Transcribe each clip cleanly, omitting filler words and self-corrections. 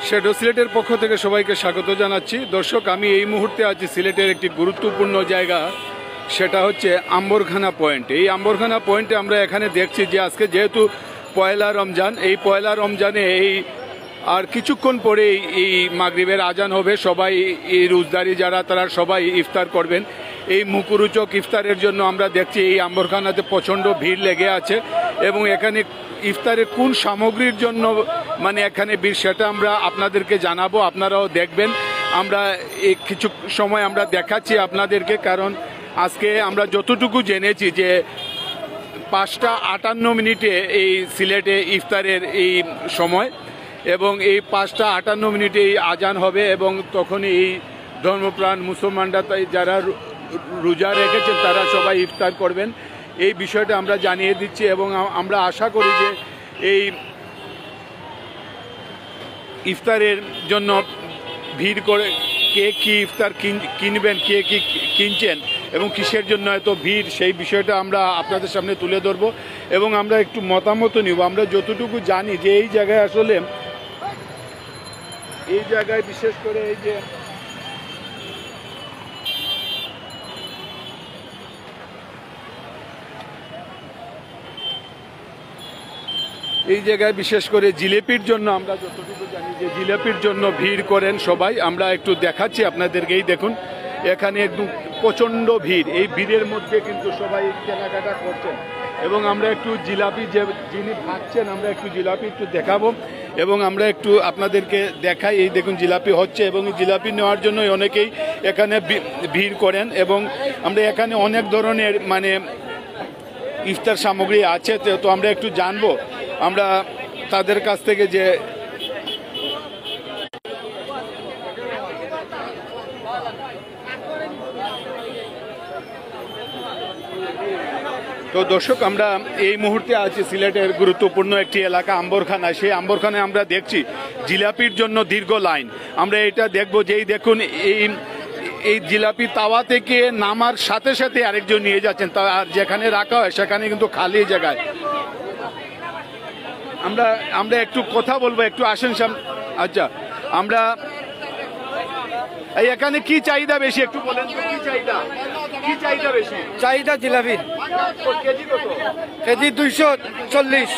Shadow সিলেটের পক্ষ থেকে সবাইকে স্বাগত জানাচ্ছি। দর্শক, আমি এই মুহূর্তে আছি সিলেটের একটি গুরুত্বপূর্ণ জায়গা, সেটা হচ্ছে আম্বরখানা পয়েন্ট। এই আম্বরখানা পয়েন্টে আমরা এখানে দেখছি যে আজকে যেহেতু পয়লা রমজান, এই পয়লা রমজানে আর কিছুক্ষণ পরে এই মাগরিবের আজান হবে। সবাই এই রোজদারি যারা তারা সবাই ইফতার করবেন। এই মুখরোচক ইফতারের জন্য আমরা দেখছি এই আম্বরখানাতে প্রচণ্ড ভিড় লেগে আছে এবং এখানে ইফতারের কোন সামগ্রীর জন্য এখানে ভিড় সেটা আমরা আপনাদেরকে জানাবো, আপনারাও দেখবেন। আমরা এই কিছু সময় আমরা দেখাচ্ছি আপনাদেরকে, কারণ আজকে আমরা যতটুকু জেনেছি যে 5:58 এই সিলেটে ইফতারের এই সময় এবং এই 5:58 এই আজান হবে এবং তখনই এই ধর্মপ্রাণ মুসলমানরা যারা রোজা রেখেছেন তারা সবাই ইফতার করবেন। এই বিষয়টা আমরা জানিয়ে দিচ্ছি এবং আমরা আশা করি যে এই ইফতারের জন্য ভিড় করে কে কি ইফতার কিনবেন, কে কি কিনছেন এবং কিসের জন্য এত ভিড়, সেই বিষয়টা আমরা আপনাদের সামনে তুলে ধরবো এবং আমরা একটু মতামত নিব। আমরা যতটুকু জানি যে এই জায়গায় আসলে এই জায়গায় বিশেষ করে এই জায়গায় বিশেষ করে জিলেপির জন্য আমরা যতটুকু জানি যে জিলেপির জন্য ভিড় করেন সবাই। আমরা একটু দেখাচ্ছি আপনাদেরকেই, দেখুন এখানে একদম প্রচণ্ড ভিড়। এই ভিড়ের মধ্যে কিন্তু সবাই কেনাকাটা করছেন এবং আমরা একটু জিলাপি যিনি ভাবছেন আমরা একটু জিলাপি একটু দেখাবো এবং আমরা একটু আপনাদেরকে দেখাই। এই দেখুন জিলাপি হচ্ছে এবং জিলাপি নেওয়ার জন্য অনেকেই এখানে ভিড় করেন এবং আমরা এখানে অনেক ধরনের ইফতার সামগ্রী আছে, তো আমরা একটু জানবো আমরা তাদের কাছ থেকে যে তো দর্শক, আমরা এই মুহূর্তে আছি সিলেটের গুরুত্বপূর্ণ একটি এলাকা আম্বরখানা। সেই আম্বরখানায় আমরা দেখছি জিলাপির জন্য দীর্ঘ লাইন। আমরা এটা দেখবো যে এই দেখুন এই জিলাপি তাওয়া থেকে নামার সাথে সাথে আরেকজন নিয়ে যাচ্ছেন, আর যেখানে রাখা হয় সেখানে কিন্তু খালি জায়গায়। আমরা একটু কথা বলবো, একটু আসেন সামনে। আচ্ছা, আমরা এখানে কি চাহিদা বেশি একটু বলেন তো, কি চাহিদা বেশি? চাহিদা জিলাপির কেজি কত? কেজি 240।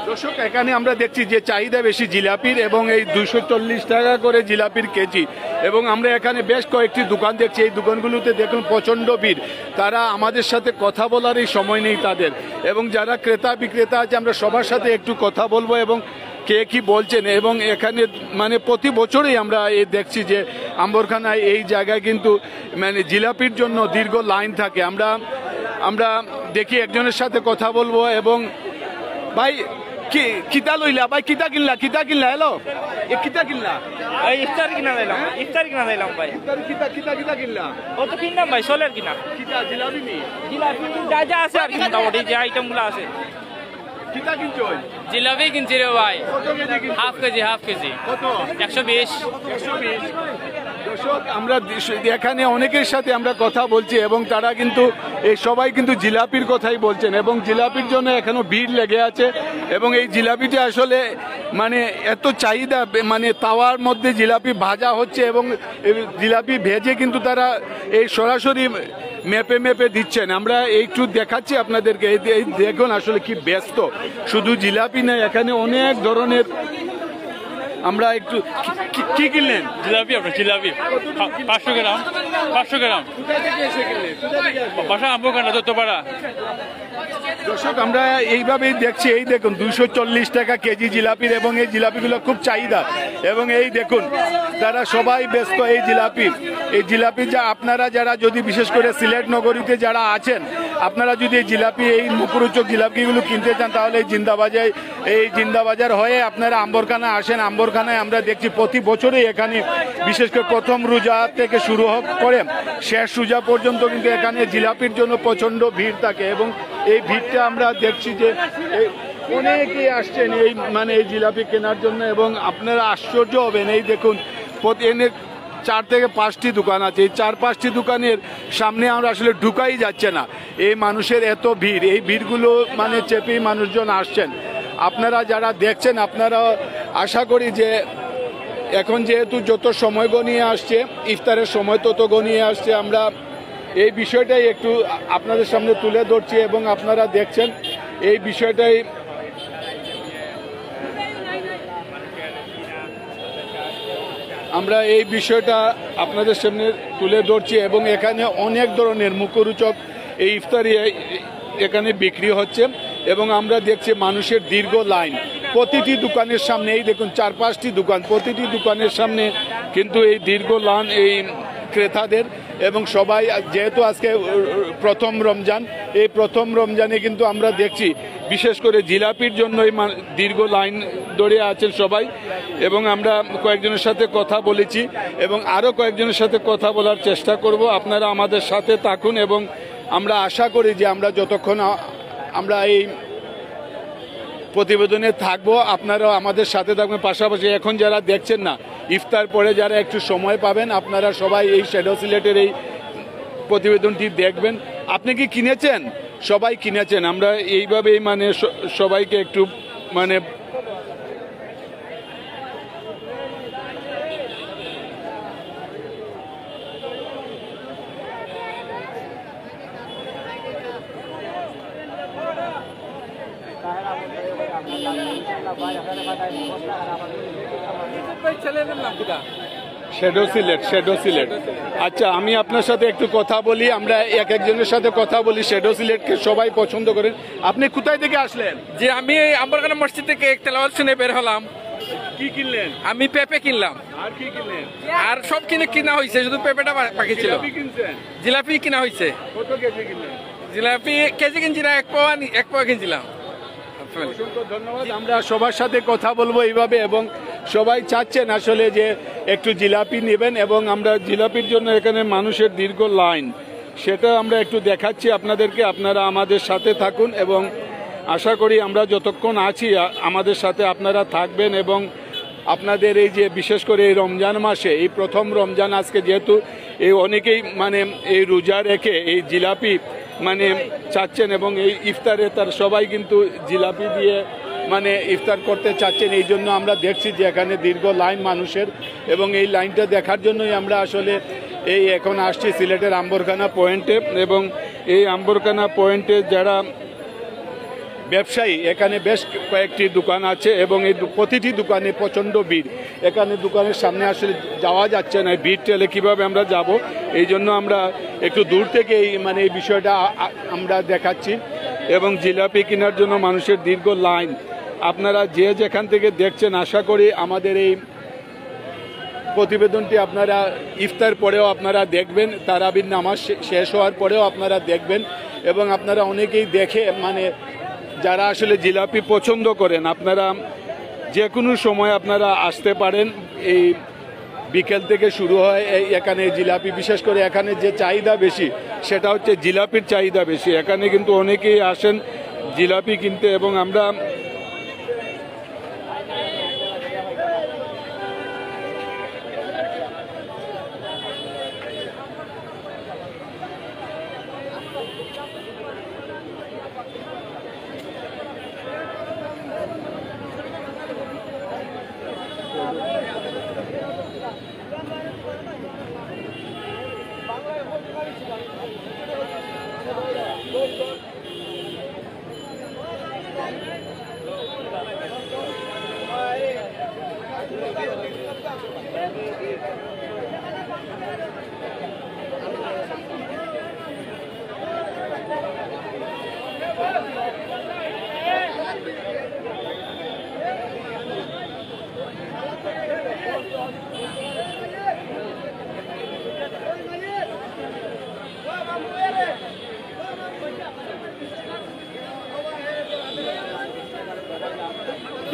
দর্শক, এখানে আমরা দেখছি যে চাহিদা বেশি জিলাপির এবং এই 240 টাকা করে জিলাপির কেজি। এবং আমরা এখানে বেশ কয়েকটি দোকান দেখছি, এই দোকানগুলোতে দেখুন প্রচণ্ড ভিড়। তারা আমাদের সাথে কথা বলারই সময় নেই তাদের, এবং যারা ক্রেতা বিক্রেতা আছে আমরা সবার সাথে একটু কথা বলবো এবং কে কি বলছেন। এবং এখানে প্রতি বছরই আমরা দেখছি যে আম্বরখানায় এই জায়গায় কিন্তু জিলাপির জন্য দীর্ঘ লাইন থাকে। আমরা দেখি একজনের সাথে কথা বলবো। এবং ভাই কিতা লইলা? ভাই কিতা কিনলা? হ্যালো, কিতা কিনলা? ইফতার কিনা দিলাম ভাই। কিতা কিনলা? ও তো কিনলাম ভাই, সোলের কিনা। কিতা জিলাপি নি? জিলাপি যা আছে আর কি, মোটামুটি যে আইটেমগুলো আছে। কিতা কিনছো? জিলাপি কিনছি রে ভাই। কত কেজি কিনছো? Half KG. কত? 120। দর্শক, আমরা এখানে অনেকের সাথে আমরা কথা বলছি এবং তারা কিন্তু সবাই কিন্তু জিলাপির কথাই বলছেন এবং জিলাপির জন্য এখনো ভিড় লেগে আছে। এবং এই জিলাপিটা আসলে এত চাহিদা, তাওয়ার মধ্যে জিলাপি ভাজা হচ্ছে এবং জিলাপি ভেজে কিন্তু তারা এই সরাসরি মেপে দিচ্ছেন। আমরা একটু দেখাচ্ছি আপনাদেরকে, এই দেখুন আসলে কি ব্যস্ত। শুধু জিলাপি না, এখানে অনেক ধরনের। আমরা একটু কি কিনলেন? জিলাপি, আপনার জিলাপি 500 গ্রাম। কোথা থেকে এসে কিনলেন? বাসা আম্বরখানা, দত্তপাড়া। দর্শক, আমরা এইভাবেই দেখছি। এই দেখুন 240 টাকা কেজি জিলাপির এবং এই জিলাপিগুলো খুব চাহিদা। এবং এই দেখুন তারা সবাই ব্যস্ত এই জিলাপি যা আপনারা যারা যদি বিশেষ করে সিলেট নগরীতে যারা আছেন, আপনারা যদি এই মুখরোচক জিলাপিগুলো কিনতে চান তাহলে এই জিন্দাবাজার হয়ে আপনারা আম্বরখানা আসেন। আম্বরখানায় আমরা দেখছি প্রতি বছরই এখানে বিশেষ করে প্রথম রোজা থেকে শুরু করে শেষ রোজা পর্যন্ত কিন্তু এখানে জিলাপির জন্য প্রচণ্ড ভিড় থাকে এবং এই ভিড়টা আমরা দেখছি যে অনেকেই আসছেন এই জিলাপি কেনার জন্য। এবং আপনারা আশ্চর্য হবেন, এই দেখুন 4 থেকে 5টি দোকান আছে। এই 4-5টি দোকানের সামনে আমরা আসলে ঢুকাই যাচ্ছে না, এই মানুষের এত ভিড়। এই ভিড়গুলো চেপেই মানুষজন আসছেন। আপনারা যারা দেখছেন, আপনারা আশা করি যে এখন যেহেতু যত সময় গনিয়ে আসছে, ইফতারের সময় তত গনিয়ে আসছে, আমরা এই বিষয়টাই একটু আপনাদের সামনে তুলে ধরছি এবং আপনারা দেখছেন এই বিষয়টাই আমরা এই বিষয়টা আপনাদের সামনে তুলে ধরছি এবং এখানে অনেক ধরনের মুখরোচক এই ইফতারি এখানে বিক্রি হচ্ছে এবং আমরা দেখছি মানুষের দীর্ঘ লাইন প্রতিটি দোকানের সামনে। এই দেখুন 4-5টি দোকান, প্রতিটি দোকানের সামনে কিন্তু এই দীর্ঘ লাইন এই ক্রেতাদের এবং সবাই যেহেতু আজকে প্রথম রমজান, এই প্রথম রমজানে কিন্তু আমরা দেখছি বিশেষ করে জিলাপির জন্য এই দীর্ঘ লাইন ধরে আছেন সবাই এবং আমরা কয়েকজনের সাথে কথা বলেছি এবং আরও কয়েকজনের সাথে কথা বলার চেষ্টা করব। আপনারা আমাদের সাথে থাকুন এবং আমরা আশা করি যে আমরা যতক্ষণ আমরা এই প্রতিবেদনে থাকবো আপনারাও আমাদের সাথে থাকবেন। পাশাপাশি এখন যারা দেখছেন না, ইফতার পরে যারা একটু সময় পাবেন আপনারা সবাই এই শ্যাডো সিলেটের এই প্রতিবেদনটি দেখবেন। আপনি কি কিনেছেন? সবাই কিনেছেন। আমরা এইভাবেই মানে সবাইকে একটু মানে শ্যাডো সিলেট। আচ্ছা, আমি আপনার সাথে একটু কথা বলি। আমরা একজনের সাথে কথা বলি। শ্যাডো সিলেটকে সবাই পছন্দ করেন। আপনি কোথায় থেকে আসলেন? যে আমি আম্বরখানা মসজিদ থেকে এক তেলাওয়াত শুনে বের হলাম। কি কিনলেন? আমি পেঁপে কিনলাম। আর কি কিনলেন? আর সব কিনা হয়েছে, শুধু পেঁপেটা বাকি ছিল। জিলাপি কিনা হয়েছে। কত কেজি কিনলেন? জিলাপি কেজি কিনছি না, এক পোয়া কিনছিলাম। অসংখ্য ধন্যবাদ। আমরা সবার সাথে কথা বলবো এইভাবে এবং সবাই চাচ্ছেন আসলে যে একটু জিলাপি নেবেন এবং আমরা জিলাপির জন্য এখানে মানুষের দীর্ঘ লাইন, সেটা আমরা একটু দেখাচ্ছি আপনাদেরকে। আপনারা আমাদের সাথে থাকুন এবং আশা করি আমরা যতক্ষণ আছি আমাদের সাথে আপনারা থাকবেন এবং আপনাদের এই যে বিশেষ করে এই রমজান মাসে এই প্রথম রমজান আজকে যেহেতু এই অনেকেই মানে এই রোজা রেখে এই জিলাপি মানে চাচ্ছেন এবং এই ইফতারে তার সবাই কিন্তু জিলাপি দিয়ে মানে ইফতার করতে চাচ্ছেন। এই জন্য আমরা দেখছি যে এখানে দীর্ঘ লাইন মানুষের এবং এই লাইনটা দেখার জন্যই আমরা আসলে এই এখন আসছি সিলেটের আম্বরখানা পয়েন্টে এবং এই আম্বরখানা পয়েন্টে যারা ব্যবসায়ী, এখানে বেশ কয়েকটি দোকান আছে এবং এই প্রতিটি দোকানে প্রচণ্ড ভিড়। এখানে দোকানের সামনে আসলে যাওয়া যাচ্ছে না, ভিড় ঠেলে কীভাবে আমরা যাব, এই জন্য আমরা একটু দূর থেকে মানে এই বিষয়টা আমরা দেখাচ্ছি এবং জিলাপি কেনার জন্য মানুষের দীর্ঘ লাইন। আপনারা যে যেখান থেকে দেখছেন আশা করি আমাদের এই প্রতিবেদনটি আপনারা ইফতার পরেও আপনারা দেখবেন, তারাবির নামাজ শেষ হওয়ার পরেও আপনারা দেখবেন এবং আপনারা অনেকেই দেখে মানে যারা আসলে জিলাপি পছন্দ করেন আপনারা যে কোনো সময় আপনারা আসতে পারেন। এই বিকেল থেকে শুরু হয় এখানে জিলাপি, বিশেষ করে এখানে যে চাহিদা বেশি সেটা হচ্ছে জিলাপির চাহিদা বেশি। এখানে কিন্তু অনেকেই আসেন জিলাপি কিনতে এবং আমরা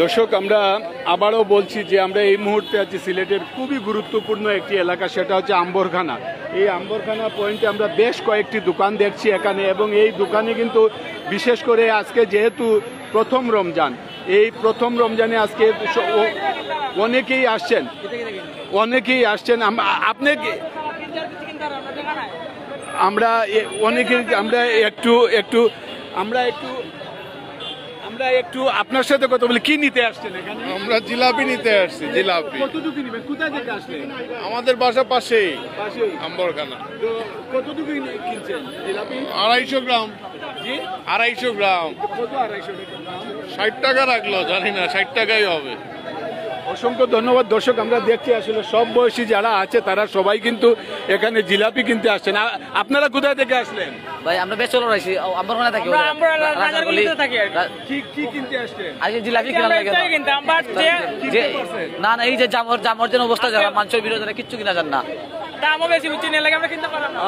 দর্শক, আমরা আবারও বলছি যে আমরা এই মুহূর্তে আছি সিলেটের খুবই গুরুত্বপূর্ণ একটি এলাকা, সেটা হচ্ছে আম্বরখানা। এই আম্বরখানা পয়েন্টে আমরা বেশ কয়েকটি দোকান দেখছি এখানে এবং এই দোকানে কিন্তু বিশেষ করে আজকে যেহেতু প্রথম রমজান, এই প্রথম রমজানে আজকে অনেকেই আসছেন আপনি আমরা অনেকে আমরা একটু আমরা একটু আপনার সাথে কথা বলি, কি নিতে আসছেন এখানে? আমরা জিলাপি নিতে আসছি, জিলাপি। কতটুকু নিবেন? কোথা থেকে আসলেন? আমাদের বাসা পাশেই পাশেই। আম্বরখানা। তো কতটুকু কিনছেন জিলাপি? 250 গ্রাম। জি 250 গ্রাম। কত 250 টাকা? 60 টাকা রাখলো, জানি না, 60 টাকাই হবে। অসংখ্য ধন্যবাদ। দর্শক, আমরা দেখছি আসলে সব বয়সী যারা আছে তারা সবাই কিন্তু এখানে জিলাপি কিনতে আসছেন। আপনারা কোথায় থেকে আসলেন? ভাই আমরা বেশ চলো রয়েছি আম্বরখানা থাকি কি কি কিনতে আসছেন? আজকে জিলাপি কিনা লাগে না না এই যে জামর যেন অবস্থা যারা মানুষের বিরোধী কিচ্ছু কিনা যান না।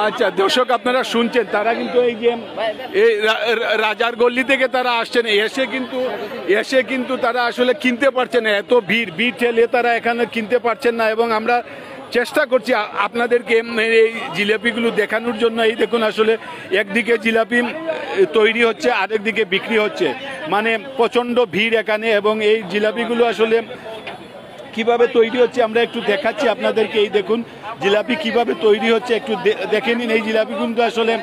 আচ্ছা দর্শক, আপনারা শুনছেন তারা কিন্তু এই যে এই রাজার গল্লি থেকে তারা আসছেন, এসে কিন্তু তারা আসলে কিনতে পারছে না, এত ভিড় ঠেলে তারা এখানে কিনতে পারছেন না। এবং আমরা চেষ্টা করছি আপনাদেরকে এই জিলাপিগুলো দেখানোর জন্য। এই দেখুন আসলে একদিকে জিলাপি তৈরি হচ্ছে, আরেকদিকে বিক্রি হচ্ছে, মানে প্রচণ্ড ভিড় এখানে। এবং এই জিলাপিগুলো আসলে কিভাবে তৈরি হচ্ছে আমরা একটু দেখাচ্ছি আপনাদেরকে। এই দেখুন জিলাপি কিভাবে তৈরি হচ্ছে, একটু দেখে নিন। এই জিলাপি কিন্তু আসলে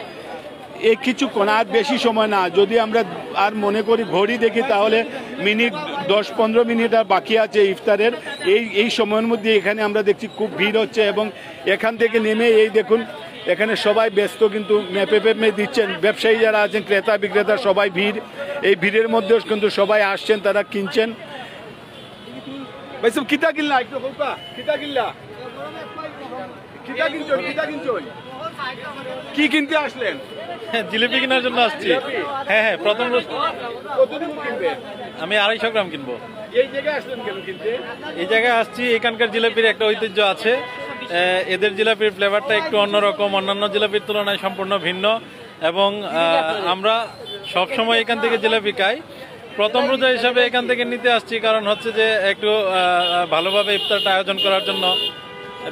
এই কিছুক্ষণ, আর বেশি সময় না, যদি আমরা আর মনে করি ঘড়ি দেখি তাহলে মিনিট 10-15 মিনিট আর বাকি আছে ইফতারের। এই সময়ের মধ্যে এখানে আমরা দেখছি খুব ভিড় হচ্ছে। এবং এখান থেকে নেমে এই দেখুন এখানে সবাই ব্যস্ত, কিন্তু মেপে দিচ্ছেন। ব্যবসায়ী যারা আছেন, ক্রেতা বিক্রেতা, সবাই ভিড়। এই ভিড়ের মধ্যেও কিন্তু সবাই আসছেন, তারা কিনছেন। ভাই সব কিতা কিনলা একটু বলবা, কিতা কিনলা, কিতা কিনছই, কি কিনতে আসলেন? জিলিপি কেনার জন্য আসছি। হ্যাঁ হ্যাঁ, প্রথম কতটুকু কিনবেন? আমি 250 গ্রাম কিনবো। এই জায়গায় আসলেন কেন কিনতে? এই জায়গায় আসছি, এখানকার জিলাপির একটা ঐতিহ্য আছে। এদের জিলাপির ফ্লেভারটা একটু অন্যরকম, অন্যান্য জিলাপির তুলনায় সম্পূর্ণ ভিন্ন। এবং আমরা সব সময় এখান থেকে জিলাপি খাই। প্রথম রোজা হিসাবে এখান থেকে নিতে আসছি, কারণ হচ্ছে যে একটু ভালোভাবে ইফতারটা আয়োজন করার জন্য,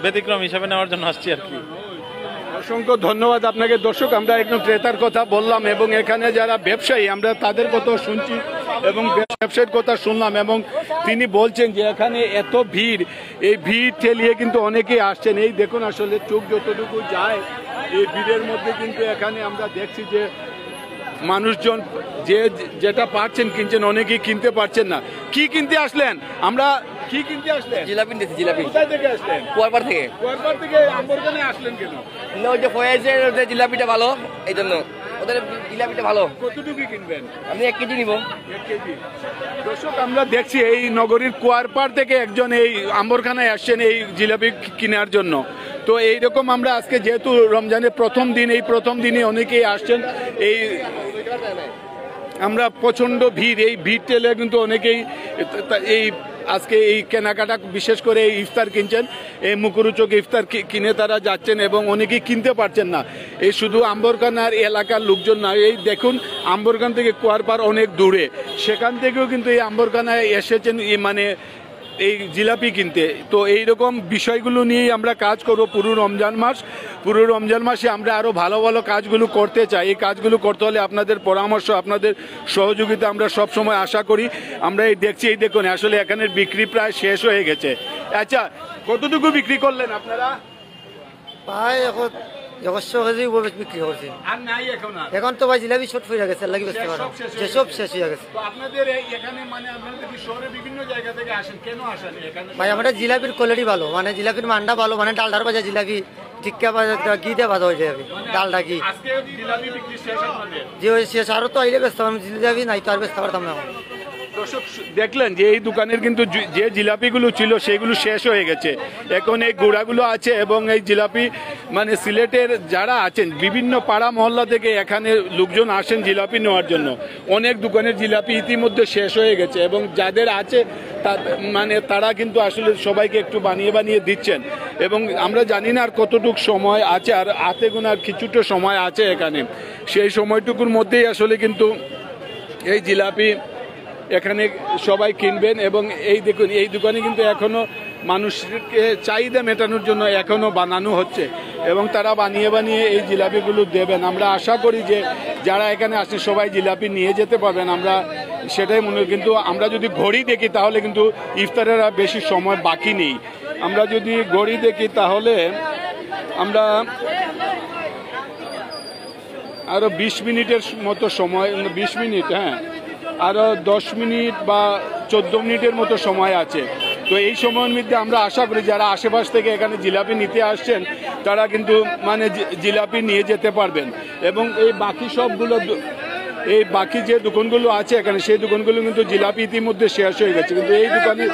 ব্যতিক্রম হিসাবে নেওয়ার জন্য আসছি আর কি। অসংখ্য ধন্যবাদ আপনাকে। দর্শক, আমরা একদম ক্রেতার কথা বললাম এবং এখানে যারা ব্যবসায়ী আমরা তাদের কথা শুনছি এবং ব্যবসায়ীর কথা শুনলাম। এবং তিনি বলছেন যে এখানে এত ভিড়, এই ভিড় ঠেলিয়ে কিন্তু অনেকেই আসছেন। এই দেখুন আসলে চোখ যতটুকু যায় এই ভিড়ের মধ্যে কিন্তু এখানে আমরা দেখছি যে মানুষজন যেটা পারছেন কিনছেন, অনেকেই কিনতে পারছেন না। কি কিনতে আসলেন? আমরা কি কিনতে আসলেন? জিলাপি নিতেছি, জিলাপি কোথায় থেকে আসলেন? কুয়ারপাড় থেকে। কুয়ারপাড় থেকে আম্বরখানে আসলেন কেন? ওই যে ফয়েজের যে জিলাপিটা ভালো, এই জন্য ওদের জিলাপিটা ভালো। কতটুকু কিনবেন? আমি 1 কেজি নিব। 1 কেজি। দর্শক, আমরা দেখছি এই নগরীর কুয়ারপাড় থেকে একজন এই আম্বরখানায় আসছেন এই জিলাপি কেনার জন্য। তো এইরকম আমরা আজকে যেহেতু রমজানের প্রথম দিন, এই প্রথম দিনে অনেকেই আসছেন। এই আমরা প্রচণ্ড ভিড়, এই ভিড় ঠেলে কিন্তু অনেকেই এই আজকে এই কেনাকাটা, বিশেষ করে এই ইফতার কিনছেন, এই মুখরোচক ইফতার কিনে তারা যাচ্ছেন এবং অনেকেই কিনতে পারছেন না। এই শুধু আম্বরখানার এলাকার লোকজন না, এই দেখুন আম্বরখান থেকে কুয়ারপাড় অনেক দূরে, সেখান থেকেও কিন্তু এই আম্বরখানায় এসেছেন মানে এই জিলাপি কিনতে। তো এইরকম বিষয়গুলো নিয়েই আমরা কাজ করব পুরো রমজান মাসে আমরা আরও ভালো ভালো কাজগুলো করতে চাই। এই কাজগুলো করতে হলে আপনাদের পরামর্শ, আপনাদের সহযোগিতা আমরা সব সময় আশা করি। আমরা এই দেখছি, এই দেখুন আসলে এখানের বিক্রি প্রায় শেষ হয়ে গেছে। আচ্ছা, কতটুকু বিক্রি করলেন আপনারা? ভাই এখন 100 কেজি বিক্রি করছে। আর নাই এখন? এখন তো ভাই জিলাপি শর্ট হয়ে গেছে, লাগি বেচতে পারো, সব শেষ হয়ে গেছে। তো আপনাদের এখানে মানে আপনাদের কি শহরে বিভিন্ন জায়গা থেকে আসেন, কেন আসেন এখানে? ভাই আমাদের জিলাপির কোয়ালিটি ভালো, মানে জিলাপির মানটা ভালো, মানে ডালটার বাজা জিলাপি, টিক্কা বাজা ঘি দিয়ে ভাজা হয়ে যাবে, ডালটা ঘি। আজকে জিলাপি বিক্রি শেষ আপনাদের? যে ওই শেষ, আরো তো আইলে বেচতে পারতাম, জিলাপি নাই তো আর বেচতে পারতাম না। দর্শক দেখলেন যে এই দোকানের কিন্তু যে জিলাপিগুলো ছিল সেগুলো শেষ হয়ে গেছে, এখন এই গুঁড়াগুলো আছে। এবং এই জিলাপি মানে সিলেটের যারা আছেন বিভিন্ন পাড়া মহল্লা থেকে এখানে লোকজন আসেন জিলাপি নেওয়ার জন্য। অনেক দোকানের জিলাপি ইতিমধ্যে শেষ হয়ে গেছে এবং যাদের আছে মানে তারা কিন্তু আসলে সবাইকে একটু বানিয়ে দিচ্ছেন। এবং আমরা জানি না আর কতটুকু সময় আছে, আর হাতে গোনার কিছুটা সময় আছে এখানে। সেই সময়টুকুর মধ্যেই আসলে কিন্তু এই জিলাপি এখানে সবাই কিনবেন। এবং এই দেখুন এই দোকানে কিন্তু এখনো মানুষকে চাহিদা মেটানোর জন্য এখনো বানানো হচ্ছে এবং তারা বানিয়ে এই জিলাপিগুলো দেবেন। আমরা আশা করি যে যারা এখানে আসে সবাই জিলাপি নিয়ে যেতে পারবেন, আমরা সেটাই মনে করি। কিন্তু আমরা যদি ঘড়ি দেখি তাহলে কিন্তু ইফতারের আর বেশি সময় বাকি নেই। আমরা যদি ঘড়ি দেখি তাহলে আমরা আরো 20 মিনিটের মতো সময়, 20 মিনিট, হ্যাঁ আরও 10 মিনিট বা 14 মিনিটের মতো সময় আছে। তো এই সময়ের মধ্যে আমরা আশা করি যারা আশেপাশ থেকে এখানে জিলাপি নিতে আসছেন তারা কিন্তু মানে জিলাপি নিয়ে যেতে পারবেন। এবং এই বাকি সবগুলো এই বাকি যে দোকানগুলো আছে এখানে সেই দোকানগুলো কিন্তু জিলাপি ইতিমধ্যে শেষ হয়ে গেছে, কিন্তু এই দোকানে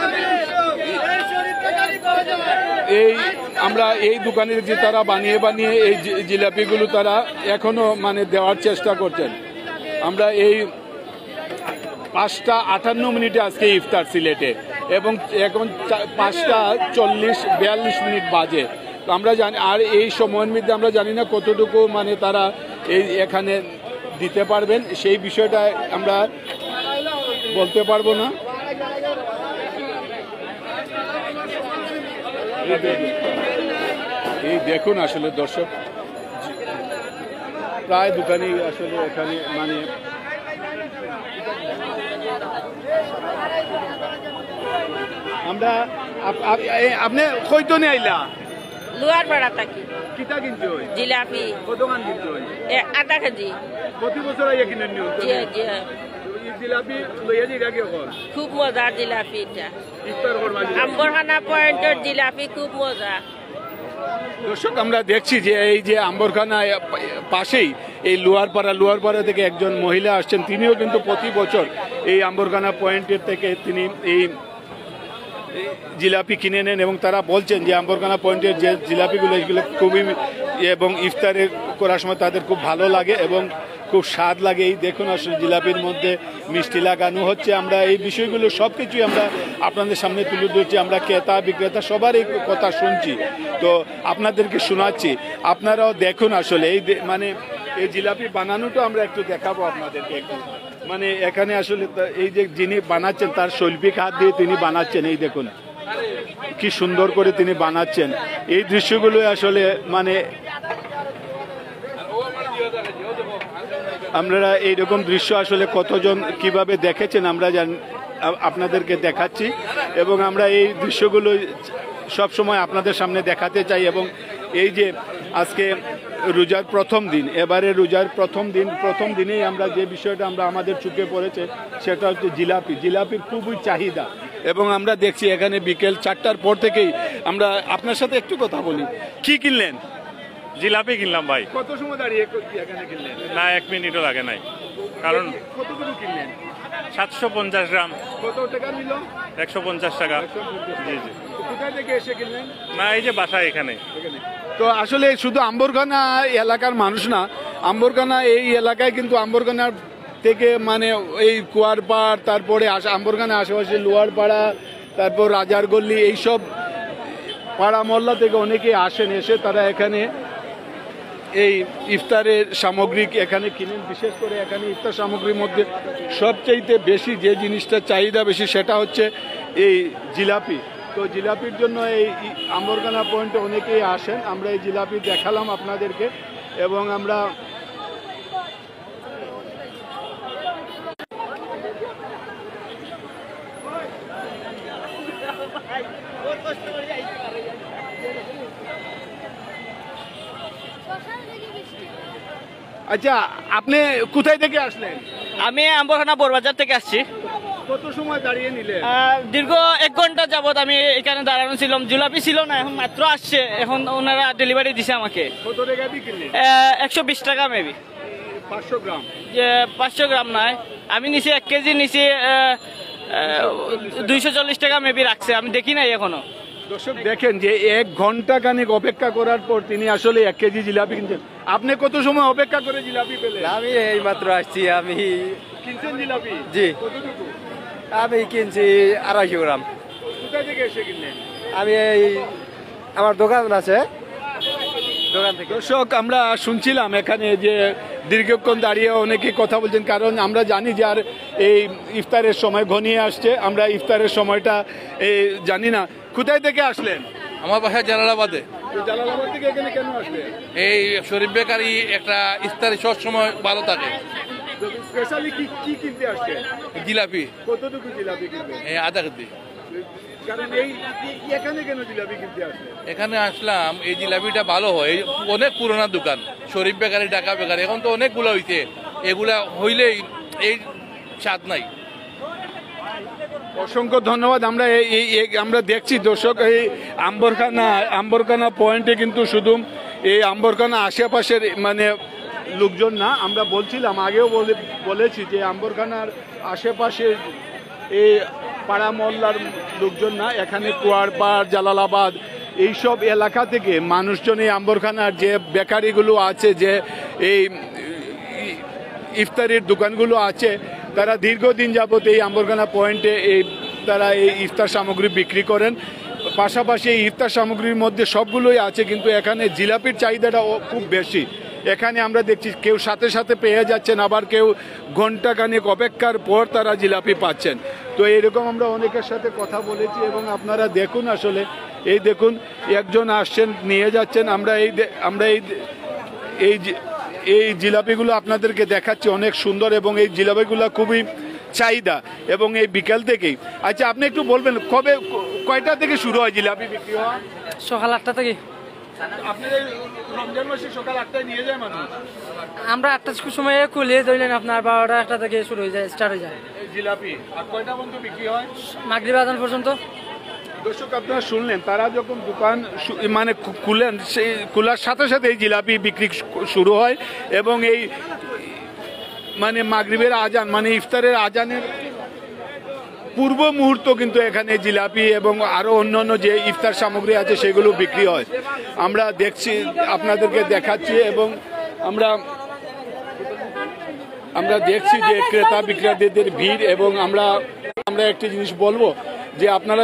আমরা এই দোকানের যে তারা বানিয়ে বানিয়ে এই জিলাপিগুলো তারা এখনো মানে দেওয়ার চেষ্টা করছেন। আমরা এই 5:58 আজকে ইফতার সিলেটে এবং এখন 5:42 বাজে। তো আমরা জানি আর এই সময়ের মধ্যে আমরা জানি না কতটুকু মানে তারা এই এখানে দিতে পারবেন, সেই বিষয়টা আমরা বলতে পারবো না। এই দেখুন আসলে দর্শক প্রায় দোকানেই আসলে এখানে মানে আমরা আপনি কইতো নি আইলা লুয়ার পাড়া থাকি কিতা কিনতে হয় জিলাপি কতখান কিনতে হয় আধা কেজি প্রতি বছর আইয়া কিনে নিও জিলাপি লইয়া দিগা কি হল খুব মজার জিলাপি এটা ইফতার করবা আম্বরখানা পয়েন্টের জিলাপি খুব মজা। দর্শক আমরা দেখছি যে এই যে আম্বরখানা পাশেই এই লোয়ারপাড়া থেকে একজন মহিলা আসছেন, তিনিও কিন্তু প্রতি বছর এই আম্বরখানা পয়েন্টের থেকে তিনি এই জিলাপি কিনে নেন এবং তারা বলছেন যে আম্বরখানা পয়েন্টের যে জিলাপিগুলো এগুলো খুবই এবং ইফতারে করার সময় তাদের খুব ভালো লাগে এবং খুব স্বাদ লাগে। এই দেখুন আসলে জিলাপির মধ্যে মিষ্টি লাগানো হচ্ছে। আমরা এই বিষয়গুলো সব কিছুই আমরা আপনাদের সামনে তুলে ধরছি, আমরা ক্রেতা বিক্রেতা সবার এই কথা শুনছি, তো আপনাদেরকে শোনাচ্ছি, আপনারাও দেখুন আসলে এই মানে এই জিলাপি বানানোটা আমরা একটু দেখাবো আপনাদেরকে একটু। মানে এখানে আসলে এই যে যিনি বানাচ্ছেন তার শৈল্পিক হাত দিয়ে তিনি বানাচ্ছেন, এই দেখুন কি সুন্দর করে তিনি বানাচ্ছেন। এই দৃশ্যগুলো আসলে মানে আপনারা এইরকম দৃশ্য আসলে কতজন কিভাবে দেখেছেন আমরা আপনাদেরকে দেখাচ্ছি এবং আমরা এই দৃশ্যগুলো সব সময় আপনাদের সামনে দেখাতে চাই। এবং এই যে আজকে রোজার প্রথম দিন, এবারে রোজার প্রথম দিনেই আমরা যে বিষয়টা আমরা আমাদের চোখে পড়েছে সেটা হচ্ছে জিলাপির খুবই চাহিদা। এবং আমরা দেখছি এখানে বিকেল 4টার পর থেকেই আমরা আপনার সাথে একটু কথা বলি। কি কিনলেন? জিলাপি কিনলাম ভাই। কত সময় দাঁড়িয়ে এখানে কিনলেন? না 1 মিনিটও লাগে নাই, কারণ কতটুকু কিনলেন? 750 গ্রাম। কত টাকা নিল? 150 টাকা। জি জি। কোথায় থেকে এসে কিনলেন? না এই যে বাসায় এখানে। তো আসলে শুধু আম্বরখানা এলাকার মানুষ না, আম্বরখানা এই এলাকায় কিন্তু আম্বরখানার থেকে মানে এই কুয়ারপাড়, তারপরে আম্বরখানা আশেপাশে লোয়ারপাড়া, তারপর রাজারগল্লি, এইসব পাড়া মহল্লা থেকে অনেকে আসেন, এসে তারা এখানে এই ইফতারের সামগ্রী এখানে কিনেন। বিশেষ করে এখানে ইফতার সামগ্রীর মধ্যে সবচাইতে বেশি যে জিনিসটা চাহিদা বেশি সেটা হচ্ছে এই জিলাপি। তো জিলাপির জন্য এই আম্বরখানা পয়েন্টে অনেকেই আসেন। আমরা এই জিলাপি দেখালাম আপনাদেরকে এবং আমরা আচ্ছা আপনি কোথায় থেকে আসলেন? আমি আম্বরখানা বড়বাজার থেকে আসছি। কত সময় দাঁড়িয়ে নিলেন? দীর্ঘ 1 ঘন্টা যাবত আমি এখানে দাঁড়ানো ছিলাম। জিলাপি ছিল না, এখন মাত্র আসছে, এখন ওনারা ডেলিভারি দিছে আমাকে। কত টাকা দিয়ে কিনলেন? 120 টাকা মেবি। 500 গ্রাম? 500 গ্রাম নয়, আমি নিছি 1 কেজি নিছি 240 টাকা মেবি রাখছে, আমি দেখি নাই এখনো। দর্শক দেখেন যে 1 ঘন্টা খানিক অপেক্ষা করার পর তিনি আসলে 1 কেজি জিলাপি কিনছেন। আপনি কত সময় অপেক্ষা করে জিলাপি পেলেন? আমি এই মাত্র আসছি। আমি কিনছেন জিলাপি? জি। কতটুকু? আমি কিনছি 250 গ্রাম। কোথা থেকে এসে কিনলেন? আমি এই আমার দোকান আছে, দোকান থেকে। দর্শক আমরা শুনছিলাম এখানে যে দীর্ঘক্ষণ দাঁড়িয়ে অনেকে কথা বলছেন, কারণ আমরা জানি যে আর এই ইফতারের সময় ঘনিয়ে আসছে। আমরা ইফতারের সময়টা জানি না। কোথায় থেকে আসলেন? আমার বাসা জালালাবাদে। জালালাবাদ থেকে এখানে কেন আসলেন? এই শরীফ বেকারি একটা ইফতারি সব সময় ভালো থাকে। স্পেশালি কি কিনতে আসছেন? জিলাপি। কতটুকু জিলাপি কিনবেন? এই আধা কেজি। কারণ এই এখানে কেন জিলাপি কিনতে আসলেন? এখানে আসলাম, এই জিলাপিটা ভালো হয়, অনেক পুরোনো দোকান, শরীফ বেকারি, ঢাকা বেকারি, এখন তো অনেকগুলো হইছে। এগুলা হইলেই এই স্বাদ নাই। অসংখ্য ধন্যবাদ। আমরা আমরা দেখছি দর্শক, এই আম্বরখানা পয়েন্টে কিন্তু শুধু এই আম্বরখানা আশেপাশের মানে লোকজন না, আমরা বলছিলাম আগেও বলেছি যে আম্বরখানার আশেপাশে এই পাড়া মহল্লার লোকজন না, এখানে কুয়ারপাড়, জালালাবাদ এইসব এলাকা থেকে মানুষজন এই আম্বরখানার যে বেকারিগুলো আছে, যে এই ইফতারির দোকানগুলো আছে, তারা দীর্ঘদিন যাবত এই আম্বরখানা পয়েন্টে তারা এই ইফতার সামগ্রী বিক্রি করেন। পাশাপাশি এই ইফতার সামগ্রীর মধ্যে সবগুলোই আছে, কিন্তু এখানে জিলাপির চাহিদাটা খুব বেশি। এখানে আমরা দেখছি কেউ সাথে সাথে পেয়ে যাচ্ছেন, আবার কেউ ঘন্টাখানেক অপেক্ষার পর তারা জিলাপি পাচ্ছেন। তো এরকম আমরা অনেকের সাথে কথা বলেছি এবং আপনারা দেখুন, আসলে এই দেখুন একজন আসছেন নিয়ে যাচ্ছেন। আমরা এই জিলাপিগুলো আপনাদেরকে দেখাচ্ছি, অনেক সুন্দর এবং এই জিলাপিগুলো খুবই চাহিদা এবং এই বিকেল থেকেই। আচ্ছা, আপনি একটু বলবেন কয়টা থেকে শুরু হয় জিলাপি বিক্রি হয়? সকাল 8টা থেকে। আপনাদের রমজান মাসে সকাল 8টায় নিয়ে যায় মানুষ? আমরা 8টার সময় খুলে ধরলেন আপনার 12টা 1টা থেকে শুরু হয়ে যায়, স্টার্ট হয়ে যায় এই জিলাপি। আর কয়টা পর্যন্ত বিক্রি হয়? মাগরিব আজান পর্যন্ত। দর্শক, আপনারা শুনলেন, তারা যখন দোকান মানে খুলেন, সেই খোলার সাথে সাথে এই জিলাপি বিক্রি শুরু হয় এবং এই মানে মাগরিবের আজান মানে ইফতারের আজানের পূর্ব মুহূর্ত কিন্তু এখানে জিলাপি এবং আরো অন্যান্য যে ইফতার সামগ্রী আছে সেগুলো বিক্রি হয়। আমরা দেখছি, আপনাদেরকে দেখাচ্ছি এবং আমরা দেখছি যে ক্রেতা বিক্রেতাদের ভিড়। এবং আমরা একটি জিনিস বলবো যে আপনারা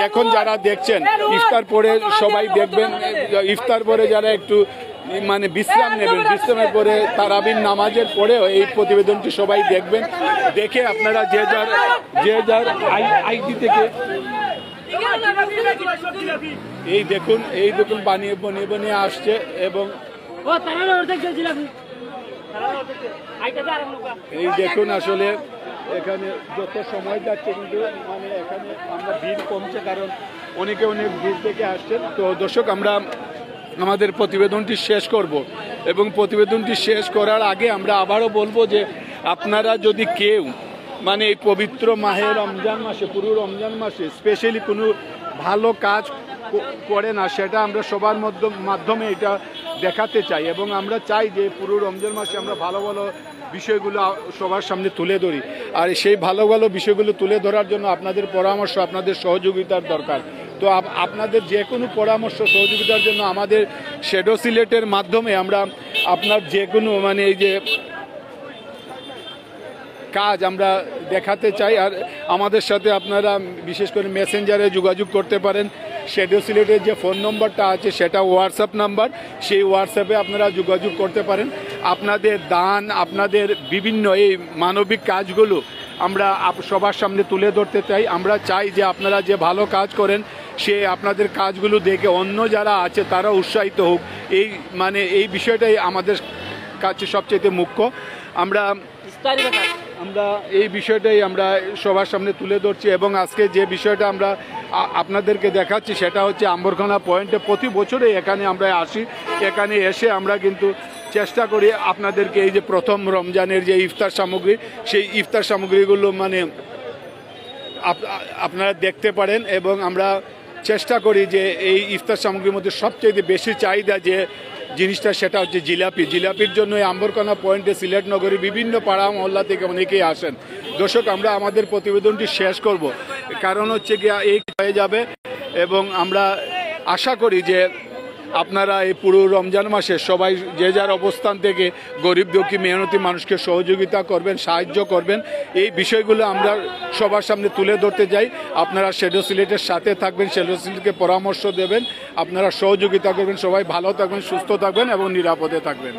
এখন যারা দেখছেন, ইফতার পরে সবাই দেখবেন, ইফতার পরে যারা একটু মানে বিশ্রাম নেবেন, বিশ্রামের পরে তারাবির নামাজের পরেও এই প্রতিবেদনটি সবাই দেখবেন। দেখে আপনারা যে যার আইডি থেকে এই দেখুন বানিয়ে আসছে এবং এই দেখুন আসলে এখানে যত সময় যাচ্ছে কিন্তু মানে এখানে আমরা ভিড় কমছে, কারণ অনেক দূর থেকে আসছেন। তো দর্শক, আমরা আমাদের প্রতিবেদনটি শেষ করব এবং প্রতিবেদনটি শেষ করার আগে আমরা আবারও বলবো যে আপনারা যদি কেউ মানে এই পবিত্র মাহে রমজান মাসে, পুরো রমজান মাসে স্পেশালি কোনো ভালো কাজ করে না, সেটা আমরা সবার মাধ্যমে এটা দেখাতে চাই এবং আমরা চাই যে পুরো রমজান মাসে আমরা ভালো ভালো বিষয়গুলো সবার সামনে তুলে ধরি। আর সেই ভালো ভালো বিষয়গুলো তুলে ধরার জন্য আপনাদের পরামর্শ, আপনাদের সহযোগিতার দরকার। তো আপনাদের যে কোনো পরামর্শ সহযোগিতার জন্য আমাদের শ্যাডো সিলেটের মাধ্যমে আমরা আপনার যে কোনো মানে এই যে কাজ আমরা দেখাতে চাই। আর আমাদের সাথে আপনারা বিশেষ করে মেসেঞ্জারে যোগাযোগ করতে পারেন। শ্যাডো সিলেটের যে ফোন নম্বরটা আছে সেটা হোয়াটসঅ্যাপ নাম্বার, সেই হোয়াটসঅ্যাপে আপনারা যোগাযোগ করতে পারেন। আপনাদের দান, আপনাদের বিভিন্ন এই মানবিক কাজগুলো আমরা সবার সামনে তুলে ধরতে চাই। আমরা চাই যে আপনারা যে ভালো কাজ করেন সে আপনাদের কাজগুলো দেখে অন্য যারা আছে তারা উৎসাহিত হোক। এই বিষয়টাই আমাদের কাছে সবচেয়ে মুখ্য। আমরা এই বিষয়টাই আমরা সবার সামনে তুলে ধরছি এবং আজকে যে বিষয়টা আমরা আপনাদেরকে দেখাচ্ছি সেটা হচ্ছে আম্বরখানা পয়েন্টে প্রতি বছরে এখানে আমরা আসি। এখানে এসে আমরা কিন্তু চেষ্টা করি আপনাদেরকে এই যে প্রথম রমজানের যে ইফতার সামগ্রী, সেই ইফতার সামগ্রীগুলো মানে আপনারা দেখতে পারেন এবং আমরা চেষ্টা করি যে এই ইফতার সামগ্রীর মধ্যে সবচেয়ে বেশি চাহিদা যে জিনিসটা সেটা হচ্ছে জিলাপি। জিলাপির জন্য এই আম্বরখানা পয়েন্টে সিলেট নগরী বিভিন্ন পাড়া মহল্লা থেকে অনেকেই আসেন। দর্শক, আমরা আমাদের প্রতিবেদনটি শেষ করব, কারণ হচ্ছে গিয়ে এই হয়ে যাবে এবং আমরা আশা করি যে আপনারা এই পুরো রমজান মাসে সবাই যে যার অবস্থান থেকে গরিব দুঃখী মেহনতি মানুষকে সহযোগিতা করবেন, সাহায্য করবেন। এই বিষয়গুলো আমরা সবার সামনে তুলে ধরতে যাই। আপনারা শ্যাডো সিলেটের সাথে থাকবেন, শ্যাডো সিলেটকে পরামর্শ দেবেন, আপনারা সহযোগিতা করবেন। সবাই ভালো থাকবেন, সুস্থ থাকবেন এবং নিরাপদে থাকবেন।